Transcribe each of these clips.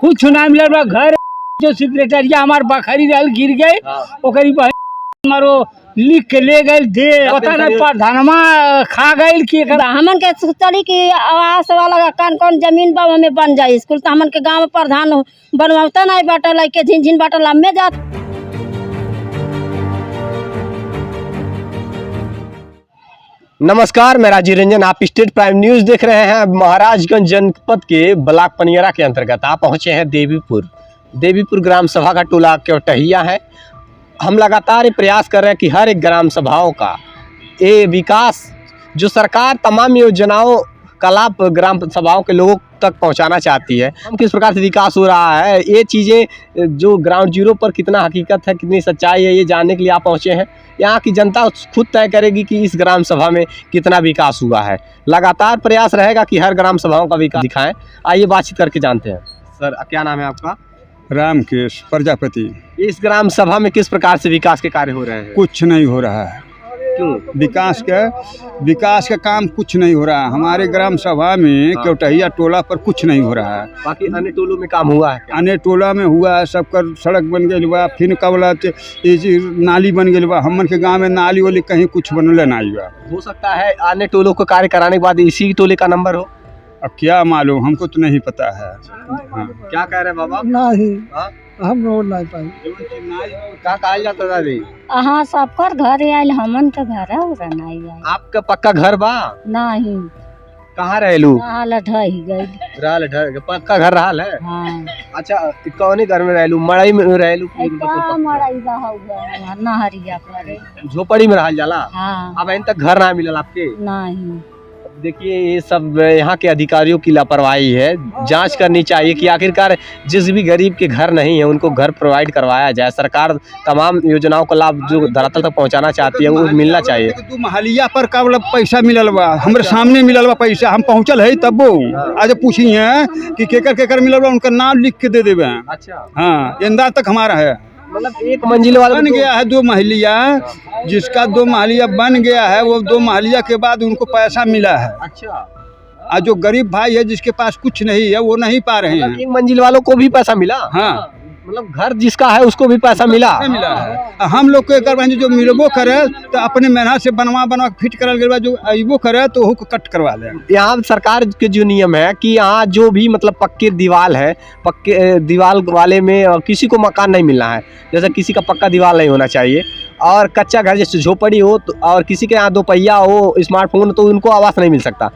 कुछ ना मिलल बा। घर जो सेक्रेटरिया हमार बखरी रहल गिर गए, ओकरी हमारो लिख के ले गए दे, पता नहीं प्रधानमा खा गए कि हमन के सोचली कि आवास वाला कौन कौन जमीन बा हमें बन जाए स्कूल, तो हमन के गांव में प्रधान बनवाता नहीं बाटल के झिन झिन बाटल हमें जात। नमस्कार, मैं राजीव रंजन, आप स्टेट प्राइम न्यूज देख रहे हैं। महाराजगंज जनपद के ब्लॉक पनियरा के अंतर्गत आप पहुंचे हैं देवीपुर ग्राम सभा का टोला केवटहिया है। हम लगातार ये प्रयास कर रहे हैं कि हर एक ग्राम सभाओं का ये विकास जो सरकार तमाम योजनाओं का लाभ ग्राम सभाओं के लोगों तक पहुंचाना चाहती है, हम किस प्रकार से विकास हो रहा है, ये चीज़ें जो ग्राउंड जीरो पर कितना हकीकत है, कितनी सच्चाई है, ये जानने के लिए आप पहुंचे हैं। यहाँ की जनता खुद तय करेगी कि इस ग्राम सभा में कितना विकास हुआ है। लगातार प्रयास रहेगा कि हर ग्राम सभाओं का विकास दिखाएं। आइए बातचीत करके जानते हैं। सर, क्या नाम है आपका? रामकेश प्रजापति। इस ग्राम सभा में किस प्रकार से विकास के कार्य हो रहे हैं? कुछ नहीं हो रहा है। क्यों? विकास का काम कुछ नहीं हो रहा है। हमारे ग्राम सभा में केवटहिया टोला पर कुछ नहीं हो रहा है। बाकी अन्य टोलों में काम हुआ है? अन्य टोला में हुआ है, सबका सड़क बन गई बा, फिर का बोला नाली बन गई बा। हमन के गाँव में नाली वाली कहीं कुछ बनल नहीं बा। हो सकता है अन्य टोलों को कार्य कराने के बाद इसी टोले का नंबर हो। अब क्या मालूम, हमको तो नहीं पता है। हाँ। क्या कह रहे हैं बाबा? नहीं, हाँ? हम रोड नहीं पाई। क्या कहा जाता दादी? हाँ, सबकर घर आयल, हमन के घर नहीं आयल। आपका पक्का घर बा? नहीं, कहाँ रहेलू? गई पक्का घर रहल है? हाँ। अच्छा, कौन घर में रहेलू? मड़ई में रहेलू? नहरिया पर झोपड़ी में रहल जाला? हाँ। अब अभी तक घर ना मिलल आपके? नहीं। देखिए, ये सब यहाँ के अधिकारियों की लापरवाही है। जांच करनी चाहिए कि आखिरकार जिस भी गरीब के घर नहीं है उनको घर प्रोवाइड करवाया जाए। सरकार तमाम योजनाओं का लाभ जो धरातल तक पहुँचाना चाहती है वो मिलना चाहिए। तो महलिया पर का पैसा मिलल बा, हमारे सामने मिलल बा पैसा, हम पहुँचल है तब आज पूछी है कि केकर मिलल बा, उनका नाम लिख के दे देवे। अच्छा। हाँ, इंदा तक हमारा है। मतलब एक मंजिल वाला बन गया है 2 महलिया, जिसका 2 महलिया बन गया है वो 2 महलिया के बाद उनको पैसा मिला है। अच्छा। और जो गरीब भाई है जिसके पास कुछ नहीं है वो नहीं पा रहे हैं। एक मंजिल वालों को भी पैसा मिला? हाँ, मतलब घर जिसका है उसको भी पैसा मिला है। हम लोग को एक जो मिलबो करे तो अपने मेहनत से बनवा फिट करल गया, जो अबो करे तो वो कट करवा ले। यहाँ सरकार के जो नियम है कि यहाँ जो भी मतलब पक्के दीवार है, पक्के दीवार वाले में किसी को मकान नहीं मिलना है। जैसे किसी का पक्का दीवार नहीं होना चाहिए, और कच्चा घर जैसे झोपड़ी हो तो, और किसी के यहाँ 2 पहिया हो, स्मार्टफोन, तो उनको आवास नहीं मिल सकता।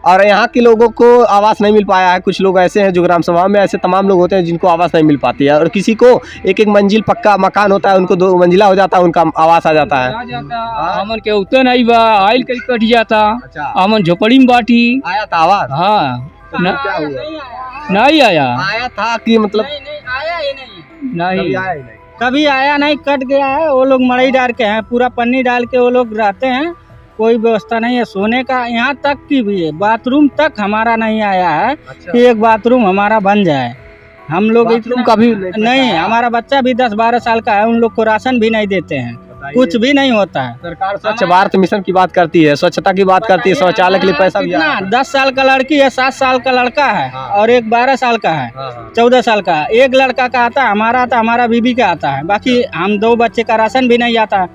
और यहाँ के लोगों को आवास नहीं मिल पाया है। कुछ लोग ऐसे हैं जो ग्राम सभा में ऐसे तमाम लोग होते हैं जिनको आवास नहीं मिल पाती है, और किसी को एक मंजिल पक्का मकान होता है, उनको 2 मंजिला हो जाता है, उनका आवास आ जाता है। हमन के उतना नहीं बा, आइल कहीं कट जाता। अच्छा। हमन झोपड़ी में बाटी आया था आवास? हाँ। क्या हुआ? नहीं आया था कि मतलब नहीं, कभी आया नहीं, कट गया है। वो लोग मड़ई डाल के हैं, पूरा पन्नी डाल के वो लोग रहते हैं, कोई व्यवस्था नहीं है सोने का। यहाँ तक की भी है, बाथरूम तक हमारा नहीं आया है। अच्छा। कि एक बाथरूम हमारा बन जाए। हम लोग कभी नहीं, हमारा बच्चा भी 10-12 साल का है, उन लोग को राशन भी नहीं देते हैं, कुछ भी नहीं होता है। सरकार स्वच्छ भारत मिशन की बात करती है, स्वच्छता की बात करती है, शौचालय के लिए पैसा भी। 10 साल का लड़की है, 7 साल का लड़का है। हाँ। और एक 12 साल का है। हाँ। 14 साल का। एक लड़का का आता है, हमारा आता, हमारा बीबी का आता है। बाकी हम 2 बच्चे का राशन भी नहीं आता है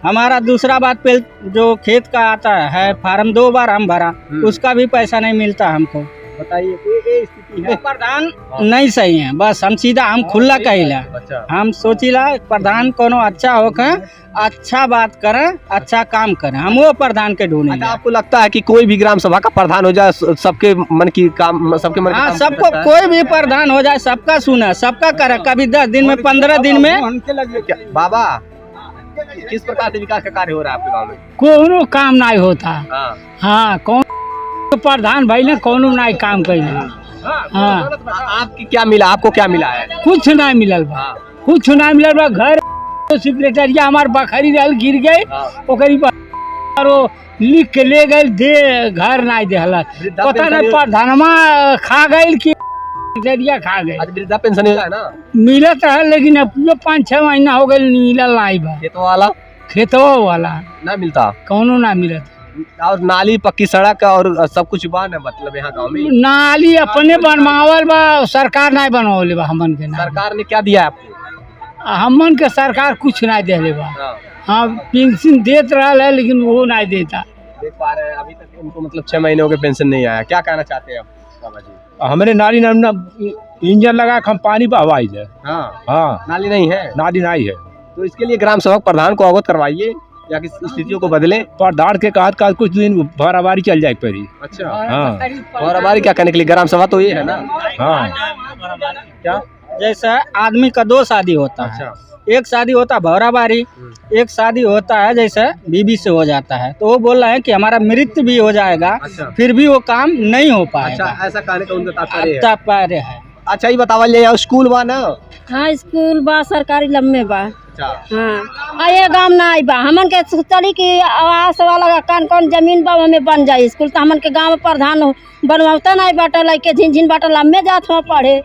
हमारा। दूसरा बात पे जो खेत का आता है फार्म 2 बार हम भरा, उसका भी पैसा नहीं मिलता हमको। बताइए, ये स्थिति है। प्रधान नहीं सही है, बस हम सीधा हम खुला कहिला। अच्छा। हम सोचिला प्रधान कोनो अच्छा होकर अच्छा बात करे, अच्छा काम करे, हम वो प्रधान के ढूंढे। अच्छा, आपको लगता है कि कोई भी ग्राम सभा का प्रधान हो जाए, सबके मन की काम, सबके मन? हाँ, सबको कोई भी प्रधान हो जाए, सबका सुने, सबका करे, कभी 10 दिन में, 15 दिन में। बाबा, किस प्रकार से विकास का कार्य हो रहा है आपके गाँव में? कोनो काम नहीं होता। हाँ, कौन प्रधान भाई ने कोनो नहीं काम कैले। हाँ। आपकी क्या मिला? आपको क्या मिला है? कुछ नहीं मिलल बा। कुछ नहीं मिलल बा। घर जो सेक्रेटरिया हमार बखरी रहल गिर गए, ओकरी लिख के ले गए दे, घर नहीं देहला। पता नहीं प्रधानमा खा गए कि खा गए। वृद्धा पेंशन है ना? मिलत है, लेकिन अब 5-6 महीना हो गए मिलल नहीं बा। खेतों वाला ना मिलता, कौनो ना मिलत। और नाली पक्की सड़क और सब कुछ बा ना, मतलब यहाँ गांव में नाली अपने बनवावल बा, सरकार नहीं बनवले बा हमन के ना। सरकार ने क्या दिया आपको? हमन के सरकार कुछ नहीं देले बा। हाँ, हाँ पेंशन देत रहा है लेकिन वो नहीं देता। देख पा रहे हैं अभी तक उनको मतलब 6 महीनों के पेंशन नहीं आया। क्या कहना चाहते हैं आप बाबा जी? हमारे नाली ना इंजन लगा के हम पानी बहवाई है। हाँ हाँ नाली नहीं है, नाली नहीं है। तो इसके लिए ग्राम सभा प्रधान को अवगत करवाइए या कि स्थितियों को बदले। प्रधान के कहत कुछ दिन भरावारी चल जाए पड़ी। अच्छा हाँ और हमारी क्या करने के लिए ग्राम सभा तो ये है ना। हाँ क्या जैसा आदमी का 2 शादी होता है, अच्छा एक शादी होता है भौराबारी, एक शादी होता है जैसे बीबी से हो जाता है। तो वो बोल रहा है कि हमारा मृत्यु भी हो जाएगा, अच्छा फिर भी वो काम नहीं हो अच्छा पाएगा। ऐसा कहने का उनका तात्पर्य है। तात्पर्य है। अच्छा ये बतावल जाए स्कूल बा ना। हाँ स्कूल बा सरकारी लम्बे बा। अच्छा हाँ ये गाँव ना आई बा हमन के चली की आवास वाला कौन जमीन बा हमें बन जाए स्कूल तो हमन के गाँव प्रधान बनवाता नहीं बाटा लैके झिन बाटा लम्बे जात हो पढ़े।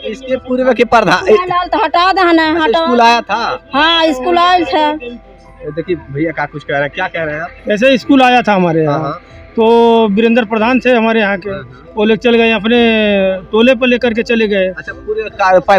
इसके पूर्व के प्रधान तो हटा दे हटा। स्कूल आया था। हाँ स्कूल आयल था। देखिए भैया क्या कुछ कह रहे हैं, क्या कह रहे हैं आप? ऐसे स्कूल आया था हमारे हाँ, यहाँ, हाँ। तो वीरेंद्र प्रधान थे हमारे यहाँ के, वो लेकर चले गए अपने टोले पर लेकर के चले गए। अच्छा पूरे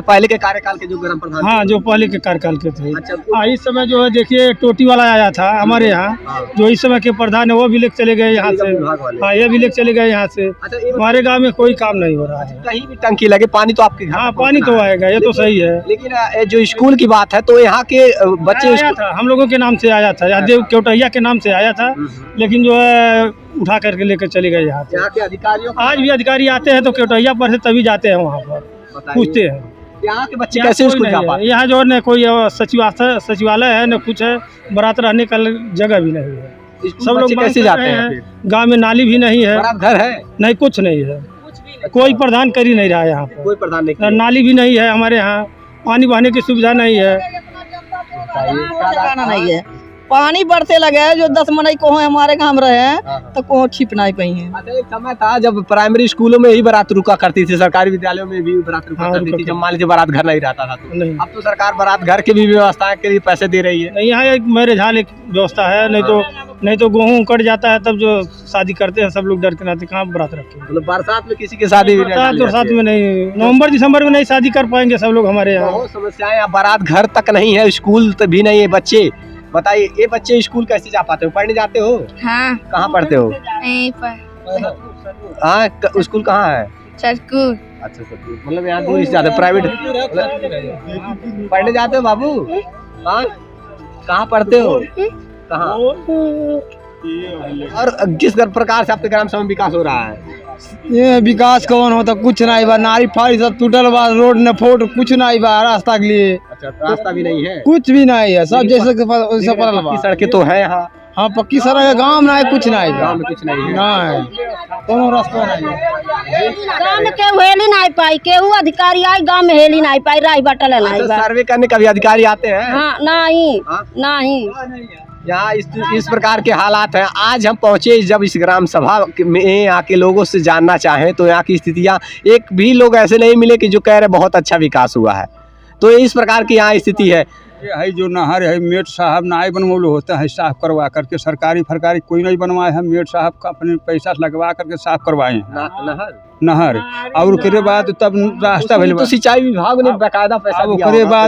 पहले के कार्यकाल के जो ग्राम प्रधान हाँ जो पहले के कार्यकाल के थे। अच्छा हाँ इस समय जो है देखिए टोटी वाला आया था हमारे यहाँ, जो इस समय के प्रधान है वो भी लेकर चले गए यहाँ से। विभाग वाले। हाँ ये भी लेकर चले गए यहाँ से। अच्छा ये हमारे गांव में कोई काम नहीं हो रहा है। कहीं भी टंकी लगे पानी तो आपके घर हाँ तक पानी पहुंचना तो है। आएगा, ये तो सही है। लेकिन जो स्कूल की बात है तो यहाँ के बच्चे आया था हम लोगों के नाम से आया था, यादेव केवटैया के नाम से आया था, लेकिन जो है उठा करके लेकर चले गए यहाँ से। यहाँ के अधिकारियों को आज भी अधिकारी आते हैं तो केवटैया पर से तभी जाते हैं वहाँ पर, बताइए, पूछते हैं। यहाँ के बच्चे यहाँ कैसे कोई स्कूल नहीं जा है। पाते? यहाँ जो है न कोई सचिवालय है न कुछ है, बारात रहने का जगह भी नहीं है। सब लोग कैसे जाते हैं फिर? गांव में नाली भी नहीं है, बारात घर है, नहीं कुछ नहीं है, कोई प्रधान कर ही नहीं रहा है यहाँ पर। कोई प्रधान नहीं किया। नाली भी नहीं है हमारे यहाँ, पानी बहाने की सुविधा नहीं है। ठिकाना नहीं है, पानी बढ़ते लगे जो 10 मनई को हमारे गाँव रहे हैं तो को छिप नहीं पाई है। अच्छा एक समय था जब प्राइमरी स्कूलों में ही बारात रुका करती थी, सरकारी विद्यालयों में भी बारात रुका हाँ, करती थी, रुका जब मान लीजिए बारात घर नहीं रहता था तो। नहीं अब तो सरकार बारात घर की भी व्यवस्था के लिए पैसे दे रही है। नहीं, यहाँ एक मैरिज हॉल एक व्यवस्था है, नहीं तो गेहूँ कट जाता है तब जो शादी करते हैं सब लोग डर के नाते कहाँ बारात रखें। मतलब बरसात में किसी की शादी भी नहीं बरसात डाली बरसात जाती में नहीं, नवंबर दिसंबर में नहीं शादी कर पाएंगे सब लोग हमारे है। यहाँ। बहुत समस्याएं, अब बारात घर तक नहीं है, स्कूल तो भी नहीं है। बच्चे बताइए ये बच्चे स्कूल कैसे जा पाते हो? पढ़ने जाते हो? हाँ कहाँ पढ़ते हो? यहीं पर हाँ स्कूल कहाँ है? चरकू। अच्छा सर मतलब यहाँ दूर से जाते प्राइवेट पढ़ने जाते हो बाबू? हाँ कहाँ पढ़ते हो? कहाँ? और किस प्रकार से आपके ग्राम सभा में विकास हो रहा है? ये विकास कौन होता कुछ नहीं बा, नाली फाड़ी सब टूटल बा, रोड न फोट कुछ नहीं बा, रास्ता के लिए अच्छा रास्ता भी नहीं है, कुछ भी नहीं है, सब जैसे पड़ल बा। सड़कें तो है यहाँ, हाँ पक्की सड़क है, गाँव में कुछ नहीं गाँव में कुछ नहीं है। नहीं कोनो रास्ता नहीं है। गाँव में केहू हेली नहीं पाई, केहू अधिकारी आई गाँव में हेली नहीं पाई, राही बटल नहीं अच्छा, बा। सर्वे करने का भी अधिकारी आते हैं? हाँ नहीं हाँ? नहीं। यहाँ इस प्रकार के हालात हैं। आज हम पहुँचे जब इस ग्राम सभा में यहाँ के लोगों से जानना चाहें तो यहाँ की स्थितियाँ, एक भी लोग ऐसे नहीं मिले कि जो कह रहे बहुत अच्छा विकास हुआ है। तो इस प्रकार की यहाँ स्थिति है। ये है जो नहर है, मेट साहब नाय बनवल होता है साफ करवा करके, सरकारी फरकारी कोई नहीं बनवाए है, मेट साहब का अपने पैसा लगवा करके साफ करवाए हैं नहर। और उसके बाद तब रास्ता भइल तो सिंचाई विभाग ने बाकायदा पैसा दिया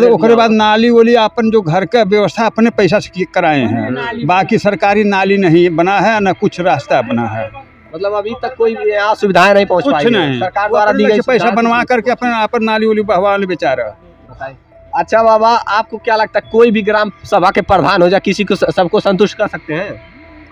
ओकरे बाद नाली वाली अपन जो घर का व्यवस्था अपने पैसा से कराए हैं, बाकी सरकारी नाली नहीं बना है न कुछ रास्ता बना है। मतलब अभी तक कोई यहाँ सुविधाएं नहीं पहुँच पाई कुछ है। नहीं, सरकार द्वारा दी गई पैसा बनवा करके अपन नाली वाली बहवा बेचारा। अच्छा बाबा आपको क्या लगता है कोई भी ग्राम सभा के प्रधान हो जाए किसी को सबको संतुष्ट कर सकते हैं?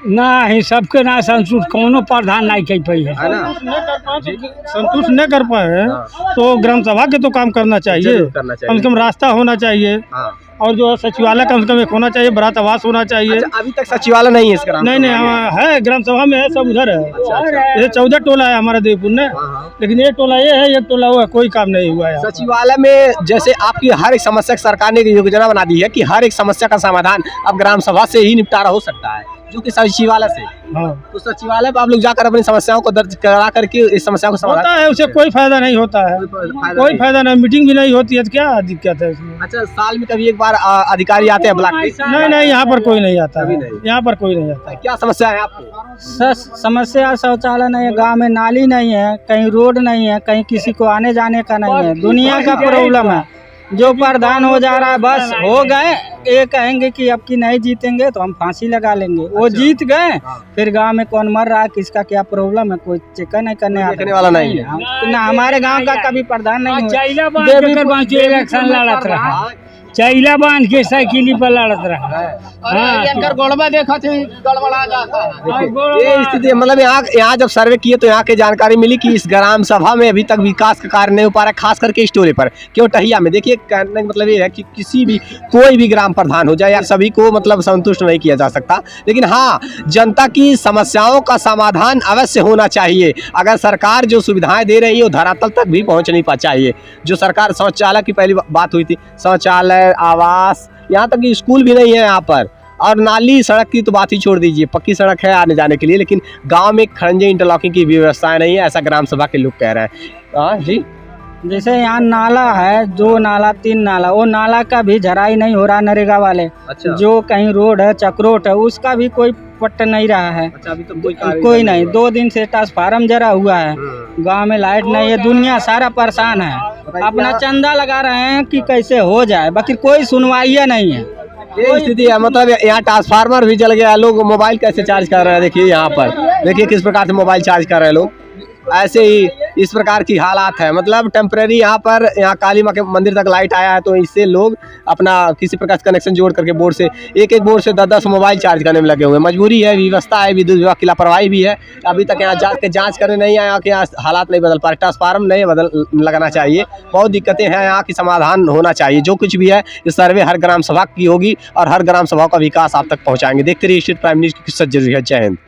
नहीं सबके ना संतुष्ट कोनो प्रधान नहीं कर पाई है है ना? संतुष्ट नहीं कर पाए तो ग्राम सभा के तो काम करना चाहिए, जरूर करना कम से कम रास्ता होना चाहिए, हाँ। और जो सचिवालय कम से कम एक होना चाहिए, बारात आवास होना चाहिए। अच्छा, अभी तक सचिवालय नहीं है इस ग्राम नहीं सभा में? नहीं है ग्राम सभा में है, सब उधर है। ये 14 टोला है हमारा देवपुर में, हाँ। लेकिन एक टोला ये है, एक टोला हुआ, कोई काम नहीं हुआ है। सचिवालय में जैसे आपकी हर एक समस्या सरकार ने योजना बना दी है कि हर एक समस्या का समाधान अब ग्राम सभा से ही निपटारा हो सकता है, जो कि सचिवालय से। हाँ। तो सचिवालय पर आप लोग जाकर अपनी समस्याओं को दर्ज करा करके इस समस्या को समाधान। होता है, उसे कोई फायदा नहीं होता है, कोई फायदा नहीं, मीटिंग भी नहीं होती है, तो क्या दिक्कत है इसमें? अच्छा, साल में कभी एक बार अधिकारी आते हैं ब्लॉक के? नहीं, यहाँ पर कोई नहीं आता कभी है, नहीं। यहाँ पर कोई नहीं आता है। क्या समस्या है आपको? समस्या शौचालय नहीं है, गांव में नाली नहीं है, कहीं रोड नहीं है, कहीं किसी को आने जाने का नहीं है, दुनिया का प्रॉब्लम है। जो प्रधान हो जा रहा है बस हो गए, ये कहेंगे कि अब की नहीं जीतेंगे तो हम फांसी लगा लेंगे। वो जीत गए, फिर गांव में कौन मर रहा है, किसका क्या प्रॉब्लम है, कोई चेक नहीं करने देखने वाला नहीं है। ना हमारे गांव का कभी प्रधान नहीं हुआ। चैला बांध के बांचो इलेक्शन लड़त रहा, चैला बांध के साइकिल पर लड़त रहा। गोड़वा देखा थे, गड़बड़ा जाता है। ये स्थिति मतलब यहाँ जब सर्वे किए तो यहाँ की जानकारी मिली कि इस ग्राम सभा में अभी तक विकास का कार्य नहीं हो पा रहा है, खास करके स्टोरे पर। क्यों टहिया में देखिए, कहने का मतलब ये है कि किसी भी कोई भी ग्राम प्रधान हो जाए या सभी को मतलब संतुष्ट नहीं किया जा सकता, लेकिन हाँ, जनता की समस्याओं का समाधान अवश्य होना चाहिए। अगर सरकार जो सुविधाएं दे रही है वो धरातल तक भी पहुँच नहीं पा चाहिए। जो सरकार शौचालय की पहली बात हुई थी, शौचालय, आवास, यहाँ तक कि स्कूल भी नहीं है यहाँ पर, और नाली सड़क की तो बात ही छोड़ दीजिए, पक्की सड़क है आने जाने के लिए, लेकिन गांव में खड़ंजे इंटरलॉकिंग की व्यवस्था नहीं है, ऐसा ग्राम सभा के लोग कह रहे हैं। हाँ जी, जैसे यहाँ नाला है, 2 नाला 3 नाला, वो नाला का भी झराई नहीं हो रहा नरेगा वाले। अच्छा। जो कहीं रोड है, चक्रोट है, उसका भी कोई पट्ट नहीं रहा है। अच्छा, अभी तो कोई नहीं, 2 दिन से ट्रांसफार्मर जरा हुआ है, गांव में लाइट नहीं है, दुनिया सारा परेशान है। अपना चंदा लगा रहे हैं कि कैसे हो जाए, बाकी कोई सुनवाई नहीं है। ये स्थिति है, मतलब यहाँ ट्रांसफार्मर भी जल गया, लोग मोबाइल कैसे चार्ज कर रहे हैं, देखिए यहाँ पर देखिए किस प्रकार से मोबाइल चार्ज कर रहे हैं लोग। ऐसे ही इस प्रकार की हालात है, मतलब टेम्परेरी यहाँ पर काली माँ के मंदिर तक लाइट आया है, तो इससे लोग अपना किसी प्रकार से कनेक्शन जोड़ करके बोर्ड से एक बोर्ड से 10 मोबाइल चार्ज करने में लगे हुए हैं। मजबूरी है, व्यवस्था है, विद्युत विभाग की लापरवाही भी है। अभी तक यहाँ जांच करने नहीं आया कि यहाँ हालात नहीं बदल पा रहे, ट्रांसफार्मर नहीं लगाना चाहिए, बहुत दिक्कतें हैं यहाँ की, समाधान होना चाहिए। जो कुछ भी है इस सर्वे हर ग्राम सभा की होगी और हर ग्राम सभा का विकास आप तक पहुँचाएंगे। देखते रहिए स्टेट प्राइम न्यूज़ की किस्सा जरूरी है। जय हिंद।